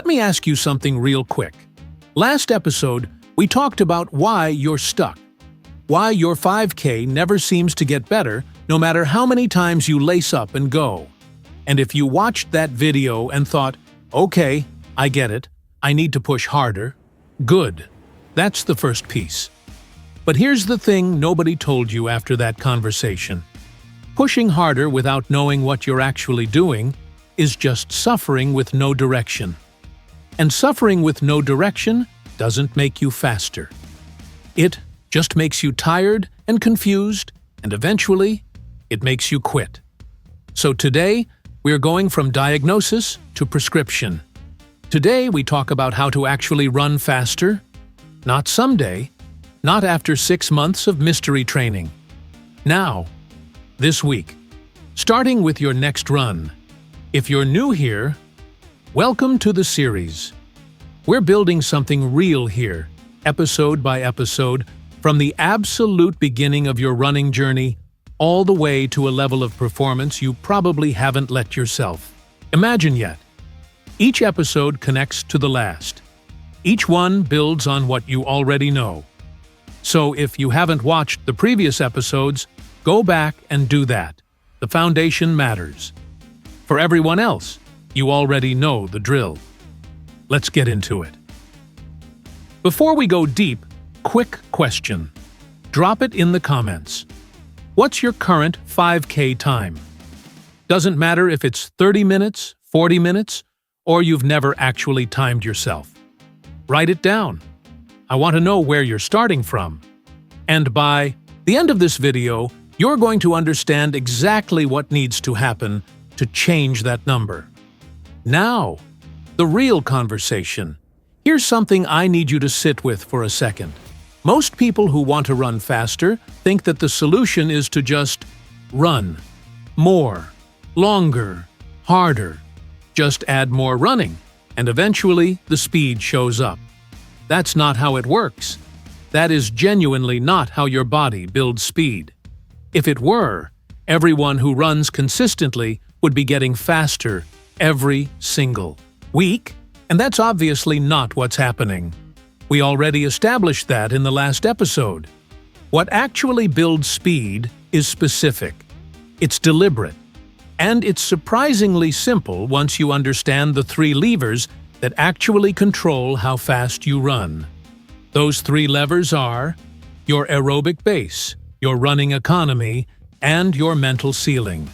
Let me ask you something real quick. Last episode, we talked about why you're stuck. Why your 5K never seems to get better no matter how many times you lace up and go. And if you watched that video and thought, okay, I get it, I need to push harder, good. That's the first piece. But here's the thing nobody told you after that conversation. Pushing harder without knowing what you're actually doing is just suffering with no direction. And suffering with no direction doesn't make you faster. It just makes you tired and confused, and eventually, it makes you quit. So today, we're going from diagnosis to prescription. Today, we talk about how to actually run faster. Not someday, not after 6 months of mystery training. Now, this week, starting with your next run. If you're new here, welcome to the series. We're building something real here, episode by episode, from the absolute beginning of your running journey all the way to a level of performance you probably haven't let yourself imagine yet. Each episode connects to the last. Each one builds on what you already know. So if you haven't watched the previous episodes, go back and do that. The foundation matters. For everyone else, you already know the drill. Let's get into it. Before we go deep, quick question. Drop it in the comments. What's your current 5K time? Doesn't matter if it's 30 minutes, 40 minutes, or you've never actually timed yourself. Write it down. I want to know where you're starting from. And by the end of this video, you're going to understand exactly what needs to happen to change that number. Now, the real conversation. Here's something I need you to sit with for a second. Most people who want to run faster think that the solution is to just run. More, longer, harder. Just add more running, and eventually the speed shows up. That's not how it works. That is genuinely not how your body builds speed. If it were, everyone who runs consistently would be getting faster every single week, and that's obviously not what's happening. We already established that in the last episode. What actually builds speed is specific. It's deliberate. And it's surprisingly simple once you understand the 3 levers that actually control how fast you run. Those 3 levers are your aerobic base, your running economy, and your mental ceiling.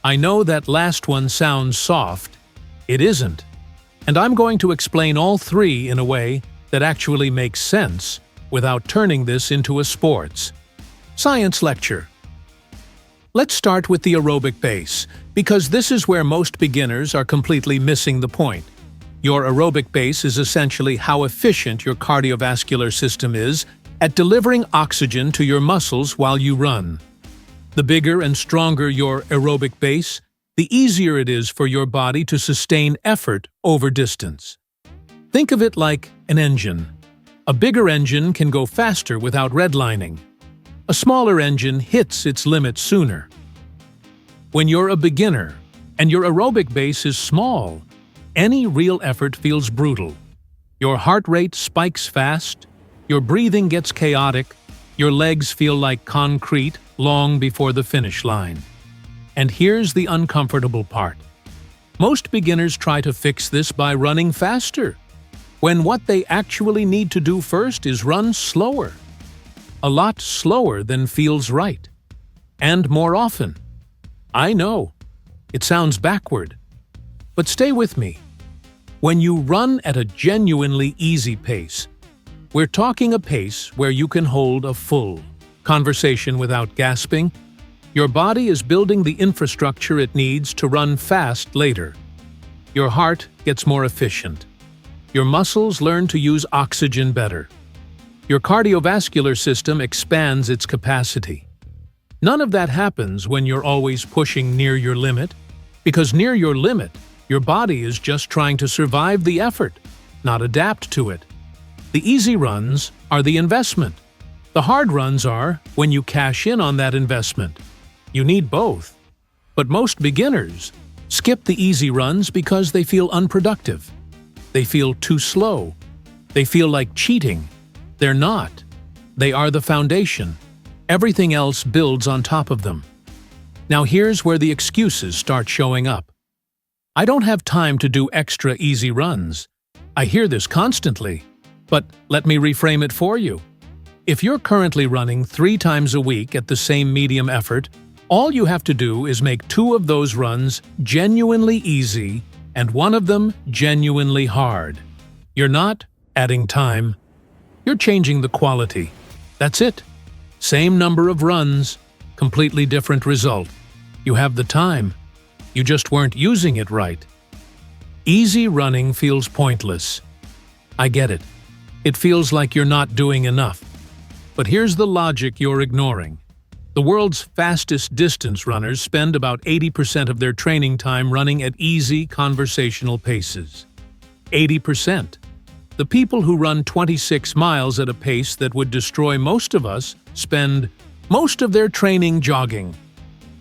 I know that last one sounds soft. It isn't. And I'm going to explain all 3 in a way that actually makes sense without turning this into a sports science lecture. Let's start with the aerobic base, because this is where most beginners are completely missing the point. Your aerobic base is essentially how efficient your cardiovascular system is at delivering oxygen to your muscles while you run. The bigger and stronger your aerobic base, the easier it is for your body to sustain effort over distance. Think of it like an engine. A bigger engine can go faster without redlining. A smaller engine hits its limit sooner. When you're a beginner and your aerobic base is small, any real effort feels brutal. Your heart rate spikes fast, your breathing gets chaotic, your legs feel like concrete long before the finish line. And here's the uncomfortable part. Most beginners try to fix this by running faster, when what they actually need to do first is run slower. A lot slower than feels right. And more often. I know, it sounds backward. But stay with me. When you run at a genuinely easy pace, we're talking a pace where you can hold a full conversation without gasping. Your body is building the infrastructure it needs to run fast later. Your heart gets more efficient. Your muscles learn to use oxygen better. Your cardiovascular system expands its capacity. None of that happens when you're always pushing near your limit, because near your limit, your body is just trying to survive the effort, not adapt to it. The easy runs are the investment. The hard runs are when you cash in on that investment. You need both. But most beginners skip the easy runs because they feel unproductive. They feel too slow. They feel like cheating. They're not. They are the foundation. Everything else builds on top of them. Now here's where the excuses start showing up. I don't have time to do extra easy runs. I hear this constantly. But let me reframe it for you. If you're currently running 3 times a week at the same medium effort, all you have to do is make 2 of those runs genuinely easy and 1 of them genuinely hard. You're not adding time. You're changing the quality. That's it. Same number of runs, completely different result. You have the time. You just weren't using it right. Easy running feels pointless. I get it. It feels like you're not doing enough. But here's the logic you're ignoring. The world's fastest distance runners spend about 80% of their training time running at easy conversational paces. 80%. The people who run 26 miles at a pace that would destroy most of us spend most of their training jogging.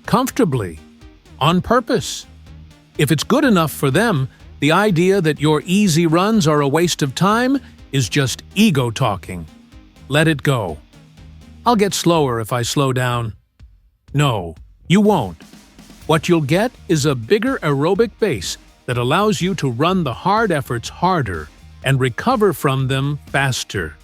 Comfortably. On purpose. If it's good enough for them, the idea that your easy runs are a waste of time is just ego talking. Let it go. I'll get slower if I slow down. No, you won't. What you'll get is a bigger aerobic base that allows you to run the hard efforts harder and recover from them faster.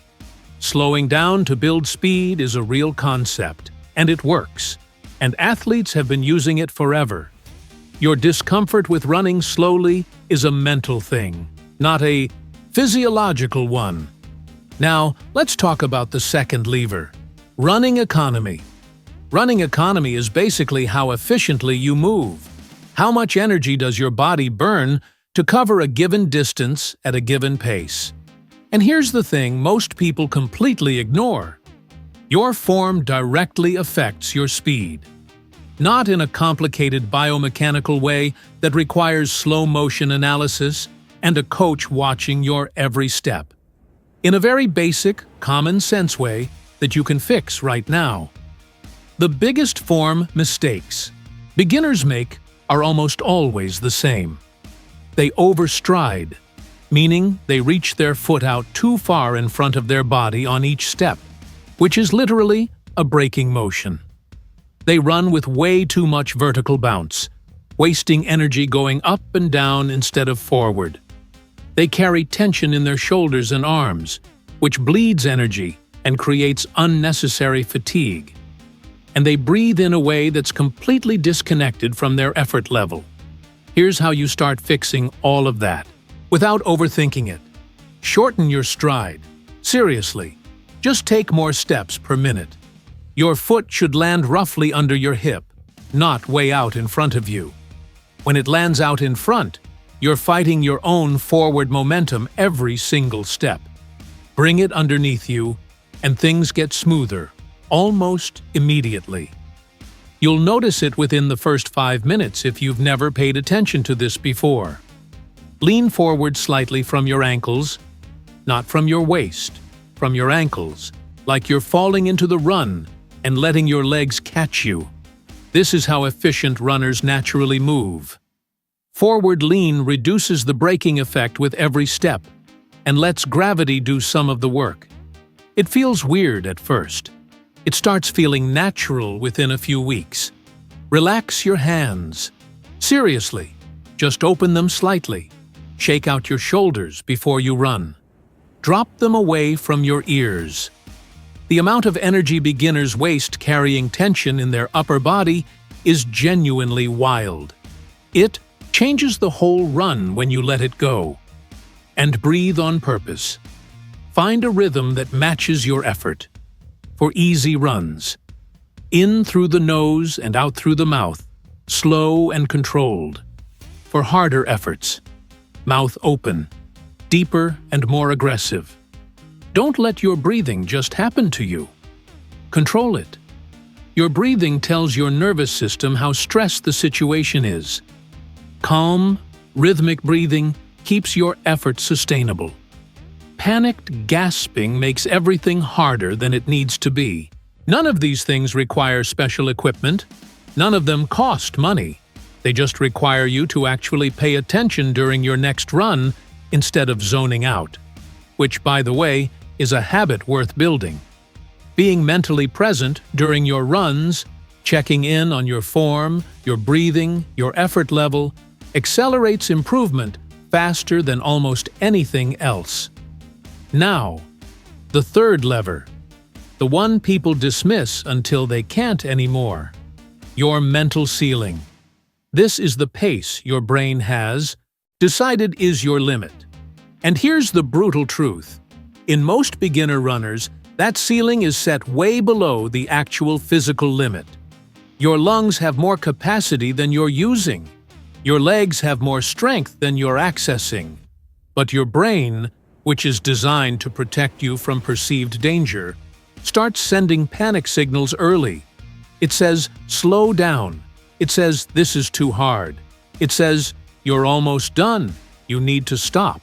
Slowing down to build speed is a real concept, and it works. And athletes have been using it forever. Your discomfort with running slowly is a mental thing, not a physiological one. Now, let's talk about the second lever. Running economy. Running economy is basically how efficiently you move. How much energy does your body burn to cover a given distance at a given pace? And here's the thing most people completely ignore. Your form directly affects your speed. Not in a complicated biomechanical way that requires slow-motion analysis and a coach watching your every step. In a very basic, common-sense way that you can fix right now. The biggest form mistakes beginners make are almost always the same. They overstride, meaning they reach their foot out too far in front of their body on each step, which is literally a braking motion. They run with way too much vertical bounce, wasting energy going up and down instead of forward. They carry tension in their shoulders and arms, which bleeds energy and creates unnecessary fatigue. And they breathe in a way that's completely disconnected from their effort level. Here's how you start fixing all of that, without overthinking it. Shorten your stride. Seriously, just take more steps per minute. Your foot should land roughly under your hip, not way out in front of you. When it lands out in front, you're fighting your own forward momentum every single step. Bring it underneath you, and things get smoother, almost immediately. You'll notice it within the first 5 minutes if you've never paid attention to this before. Lean forward slightly from your ankles, not from your waist, from your ankles, like you're falling into the run and letting your legs catch you. This is how efficient runners naturally move. Forward lean reduces the braking effect with every step and lets gravity do some of the work. It feels weird at first. It starts feeling natural within a few weeks. Relax your hands. Seriously, just open them slightly. Shake out your shoulders before you run. Drop them away from your ears. The amount of energy beginners waste carrying tension in their upper body is genuinely wild. It changes the whole run when you let it go. And breathe on purpose. Find a rhythm that matches your effort. For easy runs, in through the nose and out through the mouth, slow and controlled. For harder efforts, mouth open, deeper and more aggressive. Don't let your breathing just happen to you. Control it. Your breathing tells your nervous system how stressed the situation is. Calm, rhythmic breathing keeps your effort sustainable. Panicked gasping makes everything harder than it needs to be. None of these things require special equipment. None of them cost money. They just require you to actually pay attention during your next run instead of zoning out, which, by the way, is a habit worth building. Being mentally present during your runs, checking in on your form, your breathing, your effort level, accelerates improvement faster than almost anything else. Now, the third lever, the one people dismiss until they can't anymore, your mental ceiling. This is the pace your brain has decided is your limit. And here's the brutal truth. In most beginner runners, that ceiling is set way below the actual physical limit. Your lungs have more capacity than you're using. Your legs have more strength than you're accessing. But your brain, which is designed to protect you from perceived danger, starts sending panic signals early. It says, slow down. It says, this is too hard. It says, you're almost done. You need to stop.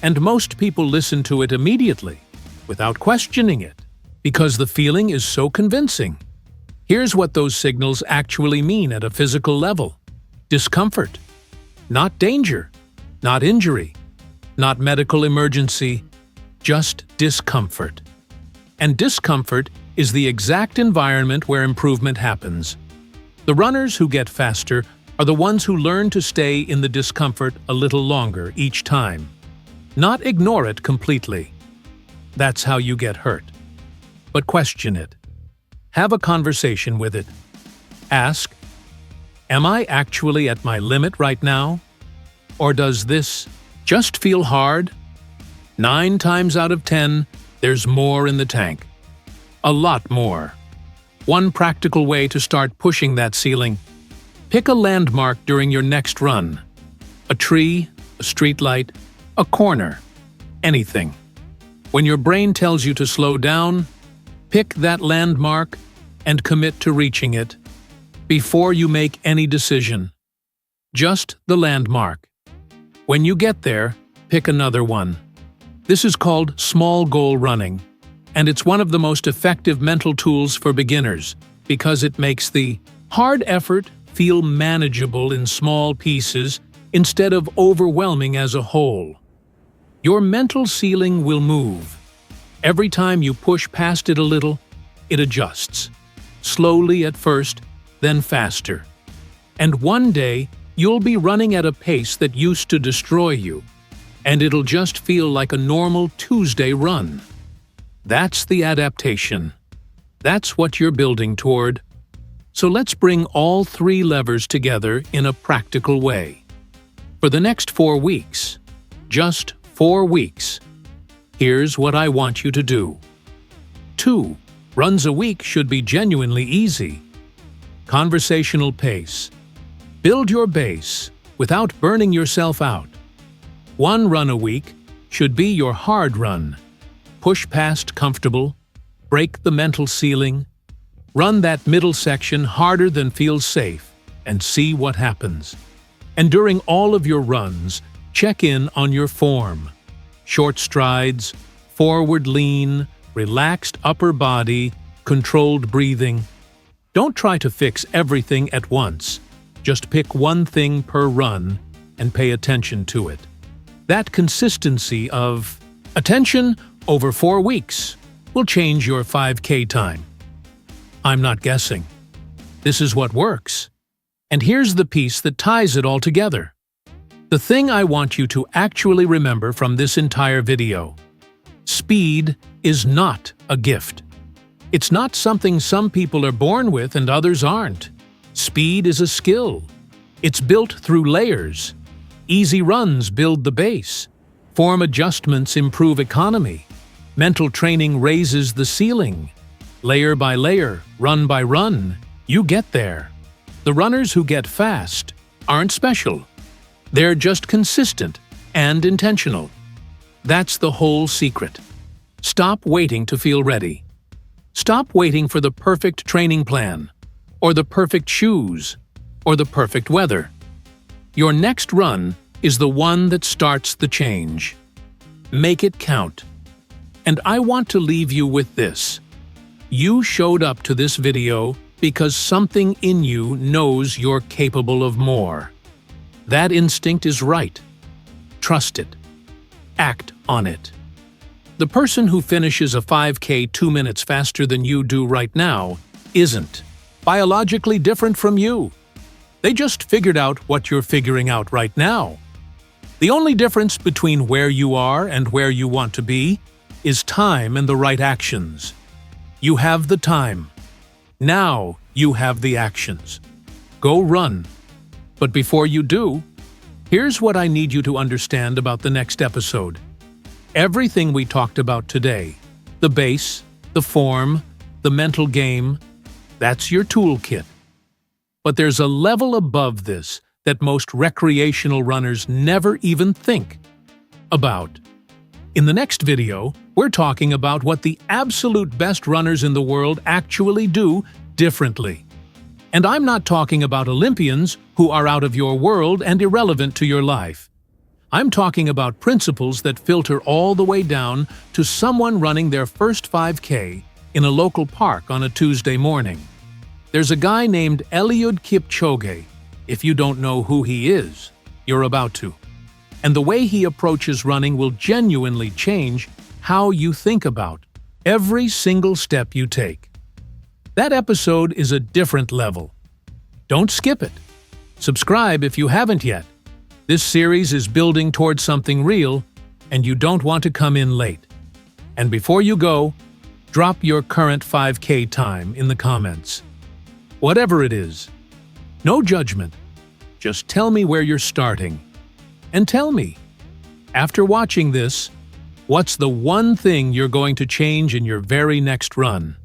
And most people listen to it immediately, without questioning it, because the feeling is so convincing. Here's what those signals actually mean at a physical level. Discomfort. Not danger. Not injury. Not medical emergency. Just discomfort. And discomfort is the exact environment where improvement happens. The runners who get faster are the ones who learn to stay in the discomfort a little longer each time. Not ignore it completely. That's how you get hurt. But question it. Have a conversation with it. Ask, am I actually at my limit right now? Or does this just feel hard? 9 times out of 10, there's more in the tank. A lot more. One practical way to start pushing that ceiling: pick a landmark during your next run. A tree, a streetlight, a corner, anything. When your brain tells you to slow down, pick that landmark and commit to reaching it before you make any decision. Just the landmark. When you get there, pick another one. This is called small goal running, and it's one of the most effective mental tools for beginners because it makes the hard effort feel manageable in small pieces instead of overwhelming as a whole. Your mental ceiling will move. Every time you push past it a little, it adjusts. Slowly at first, then faster. And one day, you'll be running at a pace that used to destroy you, and it'll just feel like a normal Tuesday run. That's the adaptation. That's what you're building toward. So let's bring all 3 levers together in a practical way. For the next 4 weeks, just 4 weeks, here's what I want you to do. 2 runs a week should be genuinely easy. Conversational pace. Build your base without burning yourself out. 1 run a week should be your hard run. Push past comfortable, break the mental ceiling, run that middle section harder than feels safe, and see what happens. And during all of your runs, check in on your form. Short strides, forward lean, relaxed upper body, controlled breathing. Don't try to fix everything at once. Just pick one thing per run and pay attention to it. That consistency of attention over 4 weeks will change your 5K time. I'm not guessing. This is what works. And here's the piece that ties it all together. The thing I want you to actually remember from this entire video. Speed is not a gift. It's not something some people are born with and others aren't. Speed is a skill. It's built through layers. Easy runs build the base. Form adjustments improve economy. Mental training raises the ceiling. Layer by layer, run by run, you get there. The runners who get fast aren't special. They're just consistent and intentional. That's the whole secret. Stop waiting to feel ready. Stop waiting for the perfect training plan, or the perfect shoes, or the perfect weather. Your next run is the one that starts the change. Make it count. And I want to leave you with this. You showed up to this video because something in you knows you're capable of more. That instinct is right. Trust it. act on it. The person who finishes a 5K 2 minutes faster than you do right now isn't biologically different from you. They just figured out what you're figuring out right now. The only difference between where you are and where you want to be is time and the right actions. You have the time. Now you have the actions. Go run. But before you do, here's what I need you to understand about the next episode. Everything we talked about today, the base, the form, the mental game, that's your toolkit. But there's a level above this that most recreational runners never even think about. In the next video, we're talking about what the absolute best runners in the world actually do differently. And I'm not talking about Olympians who are out of your world and irrelevant to your life. I'm talking about principles that filter all the way down to someone running their first 5K in a local park on a Tuesday morning. There's a guy named Eliud Kipchoge. If you don't know who he is, you're about to. And the way he approaches running will genuinely change how you think about every single step you take. That episode is a different level. Don't skip it. Subscribe if you haven't yet. This series is building towards something real, and you don't want to come in late. And before you go, drop your current 5K time in the comments. Whatever it is. No judgment. Just tell me where you're starting. And tell me, after watching this, what's the one thing you're going to change in your very next run?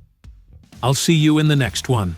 I'll see you in the next one.